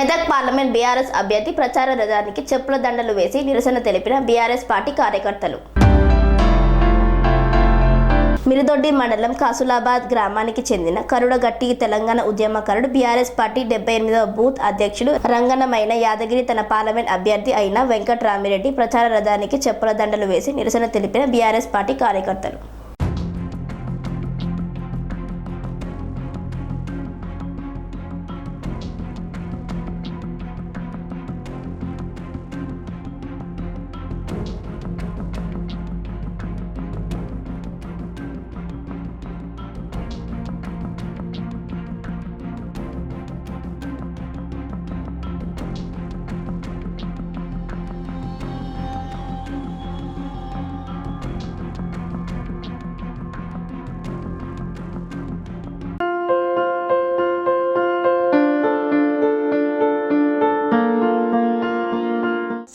Medak parliament BRS అభ్యర్థి ప్రచార రథానికి చెప్పుల దండలు వేసి నిరసన తెలిపిన బీఆర్ఎస్ పార్టీ కార్యకర్తలు. మిరుదొడ్డి మండలం కాసులాబాద్ గ్రామానికి చెందిన కరుడగట్టి తెలంగాణ ఉద్యమకారుడు బీఆర్ఎస్ పార్టీ 78వ బూత్ అధ్యక్షుడు రంగనమైన యాదగిరి తన పార్లమెంట్ అభ్యర్థి అయిన వెంకట్రామిరెడ్డి ప్రచార రథానికి చెప్పుల దండలు వేసి నిరసన తెలిపిన బీఆర్ఎస్ పార్టీ కార్యకర్తలు.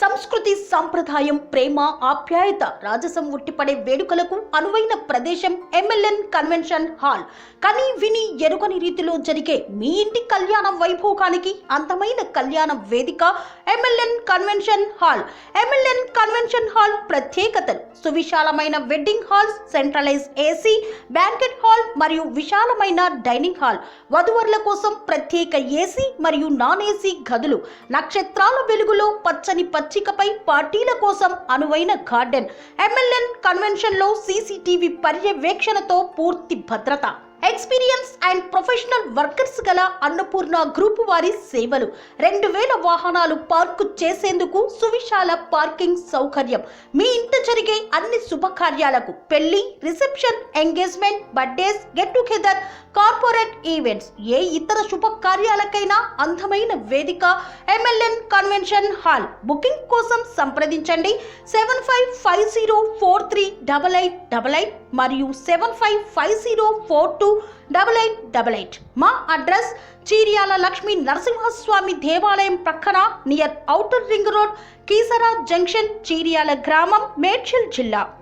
సంస్కృతి సంప్రదాయం ప్రేమ ఆప్యాయత రాజసం ఉట్టిపడే వేడుకలకు అనువైన ప్రదేశం ఎంఎల్ఎన్ కన్వెన్షన్ హాల్. కని విని ఎరుగని రీతిలో జరిగే మీ ఇంటి కళ్యాణ వైభోగానికి అందమైన కళ్యాణ వేదిక MLN convention hall. MLN convention hall ప్రత్యేకతలు: సువిశాలమైన wedding halls, centralise AC banquet hall మరియు విశాలమైన డైనింగ్ హాల్, వధువరుల కోసం ప్రత్యేక ఏసీ మరియు నాన్ ఏసీ గదులు, నక్షత్రాల వెలుగులో పచ్చని పచ్చికపై పార్టీల కోసం అనువైన గార్డెన్. ఎంఎల్ఎన్ కన్వెన్షన్ లో సీసీటీవీ పర్యవేక్షణతో పూర్తి భద్రత. ఎక్స్పీరియన్స్ అండ్ ప్రొఫెషనల్ వర్కర్స్ గల అన్నపూర్ణ గ్రూప్ వారి సేవలు. 2000 వాహనాలు పార్కు చేసేందుకు సువిశాల పార్కింగ్ సౌకర్యం. మీ ఇంట జరిగే అన్ని శుభకార్యాలకు, పెళ్లి, reception, engagement, birthdays, get together, corporate events, ఏ ఇతర శుభకార్యాలకైనా అందమైన వేదిక ఎంఎల్ఎన్ కన్వెన్షన్ హాల్. బుకింగ్ కోసం సంప్రదించండి 7550438888 మరియు 7550428888. మా అడ్రస్ చీర్యాల లక్ష్మీ నరసింహస్వామి దేవాలయం ప్రక్కన, near outer ring road, Keesara junction, Cheeryal గ్రామం, మేడ్చల్ జిల్లా.